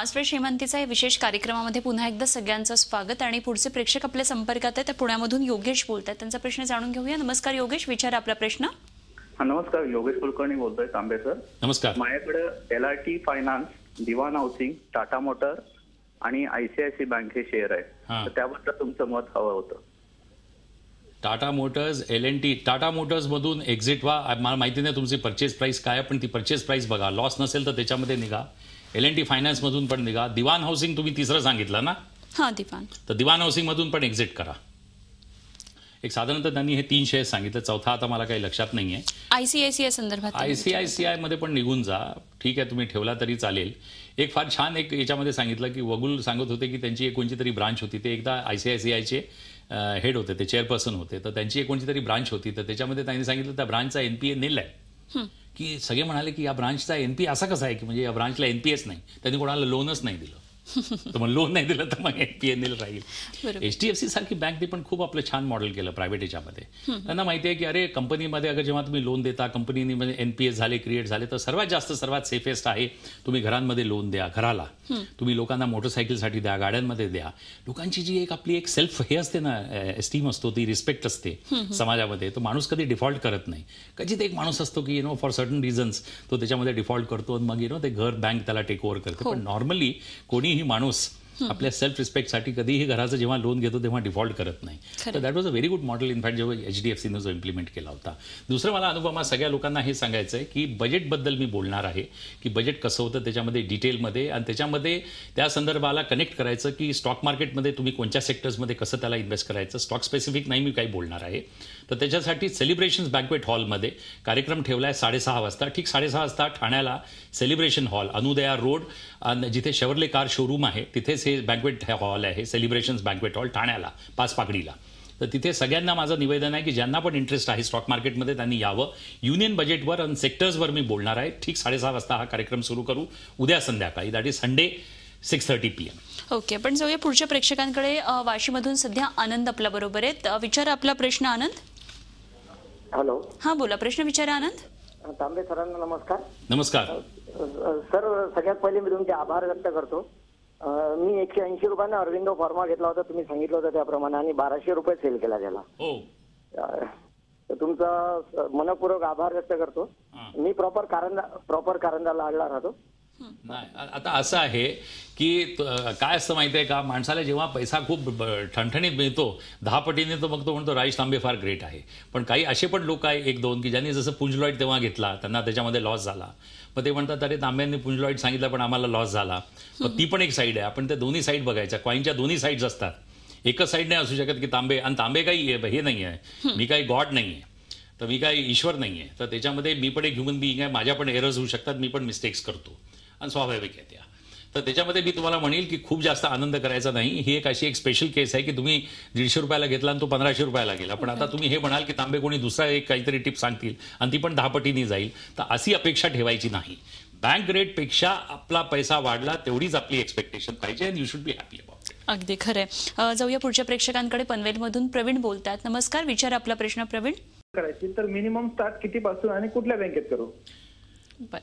Fast fresh हेमंतीचा या विशेष कार्यक्रमामध्ये पुन्हा एकदा सगळ्यांचं स्वागत आणि पुढचे प्रेक्षक आपल्या संपर्कात आहेत. पुण्यामधून योगेश बोलतात. त्यांचा प्रश्न जाणून घेऊया. नमस्कार योगेश, विचारा आपला प्रश्न. नमस्कार, योगेश कुलकर्णी बोलतोय, तांबे सर. नमस्कार. माझ्याकडे LRT फायनान्स, दिवान हाऊसिंग, टाटा मोटर आणि ICICI बँक हे शेअर आहे. तर त्याबद्दल तुमचं मत हवं होतं. Tata Motors, L&T, Tata Motors मधून एक्झिट व्हा. मला माहिती नाही तुमची परचेस प्राइस काय, पण ती परचेस प्राइस बघा. लॉस नसेल तर त्याच्यामध्ये निघा. L&T फायनान्स मधून पण निघा. दिवान हाऊसिंग तुम्ही तिसरं सांगितलं ना? हां, दिवान. तर दिवान हाऊसिंग मधून पण एक्झिट करा. एक साधारणतः त्यांनी हे 3 शेअर सांगितलं, चौथा आता मला काही लक्षात नाहीये. ICICI संदर्भात ICICI मध्ये पण निघून जा. ठीक आहे, तुम्ही ठेवला तरी चालेल. एक फार छान एक याच्यामध्ये सांगितलं की वगुल सांगत होते की त्यांची एक कोणती तरी ब्रांच होती. ते एकदा ICICIचे हेड होते, ते चेअरपर्सन होते. तर त्यांची एक कोणती तरी ब्रांच होती. तर त्याच्यामध्ये त्यांनी सांगितलं त्या ब्रांचचा NPA नील आहे. की सगळे म्हणाले की या ब्रांचचा NPA असा कसा आहे की म्हणजे या ब्रांचला NPAच नाही, त्यांनी कोणाला लोनच नाही दिलं. तर मग लोन नाही दिलं तर मग NPA नील राहील. HDFC सारखी बँकने पण खूप आपलं छान मॉडेल केलं प्रायव्हेट याच्यामध्ये. त्यांना माहिती आहे की अरे कंपनीमध्ये अगर जेव्हा तुम्ही लोन देता, कंपनीने म्हणजे NPA झाले, क्रिएट झाले, तर सर्वात सेफेस्ट आहे तुम्ही घरांमध्ये लोन द्या. घराला तुम्ही लोकांना मोटरसायकलसाठी द्या, गाड्यांमध्ये द्या. लोकांची जी एक आपली एक सेल्फ हे असते ना, एस्टीम असतो, ती रिस्पेक्ट असते समाजामध्ये. तो माणूस कधी डिफॉल्ट करत नाही. कधीच एक माणूस असतो की फॉर सर्टन रिझन्स तो त्याच्यामध्ये डिफॉल्ट करतो आणि मग ते घर बँक त्याला टेक ओव्हर करते. पण नॉर्मली कोणीही माणूस आपल्या सेल्फ रिस्पेक्टसाठी कधीही घराचं जेव्हा लोन घेतो तेव्हा डिफॉल्ट करत नाही. तर that was a very good model in fact जेव्हा HDFCनं जो इम्प्लिमेंट केला होता. दुसरं मला अनुपमा सगळ्या लोकांना हे सांगायचं आहे की बजेटबद्दल मी बोलणार आहे की बजेट कसं होतं त्याच्यामध्ये डिटेलमध्ये, आणि त्याच्यामध्ये त्या संदर्भाला कनेक्ट करायचं की स्टॉक मार्केटमध्ये तुम्ही कोणत्या सेक्टर्समध्ये कसं त्याला इन्व्हेस्ट करायचं. स्टॉक स्पेसिफिक नाही मी काही बोलणार आहे. तर त्याच्यासाठी सेलिब्रेशन्स बँक्वेट हॉलमध्ये कार्यक्रम ठेवला आहे 6:30 वाजता. ठीक 6:30 वाजता ठाण्याला सेलिब्रेशन हॉल, अनुदया रोड, जिथे शेवर्ले कार शोरूम आहे तिथेच हे बँक्वेट हॉल आहे. सेलिब्रेशन्स बँक्वेट हॉल ठाण्याला, पाचपाकडीला. तर तिथे सगळ्यांना माझं निवेदन आहे की ज्यांना पण इंटरेस्ट आहे स्टॉक मार्केटमध्ये त्यांनी यावं. युनियन बजेटवर आणि सेक्टर्सवर मी बोलणार आहे. ठीक 6:30 वाजता हा कार्यक्रम सुरू करू उद्या संध्याकाळी, that is Sunday 6:30 PM. Okay, पण जाऊया पुढच्या प्रेक्षकांकडे. वाशीमधून सध्या आनंद आपल्या बरोबर आहेत. विचारा आपला प्रश्न आनंद. हॅलो. हां बोला, प्रश्न विचारा आनंद. तांबे सरांना नमस्कार. नमस्कार सर. सगळ्यात पहिले मी तुमचे आभार व्यक्त करतो. मी 180 रुपयाने अरविंदो फार्मा घेतला होता, तुम्ही सांगितलं होतं त्याप्रमाणे, आणि 1200 रुपये सेल केला त्याला. तर तुमचा मनपूर्वक आभार व्यक्त करतो. मी प्रॉपर कारंजाला आडला राहतो. नाही, आता असं आहे की काय असतं माहिती आहे का, माणसाला जेव्हा पैसा खूप ठणठणीत मिळतो 10 पटीने, तर मग तो म्हणतो राजेश तांबे फार ग्रेट आहे. पण काही असे पण लोक आहे 1-2 की ज्यांनी जसं पुंजलॉईड तेव्हा घेतला, त्यांना त्याच्यामध्ये लॉस झाला. मग ते म्हणतात अरे तांब्यांनी पुंजलॉईड सांगितलं पण आम्हाला लॉस झाला. मग ती पण एक साईड आहे. आपण त्या दोन्ही साईड बघायच्या. कॉईनच्या दोन्ही साईड्स असतात. एकच साईड नाही असू शकत की तांबे, आणि तांबे काही हे नाही आहे, मी काही गॉड नाही आहे, तर मी काही ईश्वर नाही आहे. तर त्याच्यामध्ये मी पण एक ह्युमन बिईंग आहे, माझ्या पण एरर्स होऊ शकतात, मी पण मिस्टेक्स करतो आणि स्वाभाविक आहे त्या. तर त्याच्यामध्ये मी तुम्हाला म्हणेल की खूप जास्त आनंद करायचा नाही. ही एक अशी एक स्पेशल केस आहे की तुम्ही 150 रुपयाला घेतला आणि तो 1500 रुपयाला गेला. पण आता तुम्ही हे म्हणाल की तांबे कोणी दुसरा एक काहीतरी टिप सांगतील आणि ती पण 10 पटीने जाईल, तर अशी अपेक्षा ठेवायची नाही. बँक रेटपेक्षा आपला पैसा वाढला तेवढीच आपली एक्सपेक्टेशन पाहिजे, and you should be happy about it. अगदी खरंय. जाऊया पुढच्या प्रेक्षकांकडे. पनवेलमधून प्रवीण बोलतात. नमस्कार, विचारा आपला प्रश्न प्रवीण. करायची तर मिनिमम स्टार्ट कितीपासून आणि कुठल्या बँकेत करू?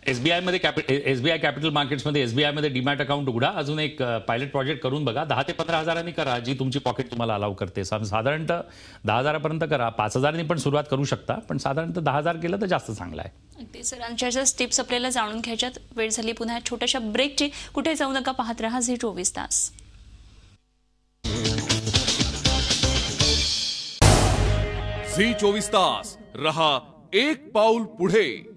SBI कॅपिटल मार्केट्समध्ये SBI मध्ये डीमॅट अकाउंट उघडा. अजून एक पायलट प्रोजेक्ट करून बघा. 10 ते 15 हजारांनी करा, जी तुमची पॉकेट तुम्हाला अलाव करते. साधारणतः 10,000 करा. 5,000 पण सुरुवात करू शकता, पण साधारणतः 10,000 केलं तर जास्त चांगलं आहे. अगदी सरांच्या टिप्स आपल्याला जाणून घ्यायच्यात. वेळ झाली पुन्हा छोट्याशा ब्रेकची. कुठे जाऊ नका, पाहत रहा झी 24 तास. झी 24 तास रहा एक पाऊल पुढे.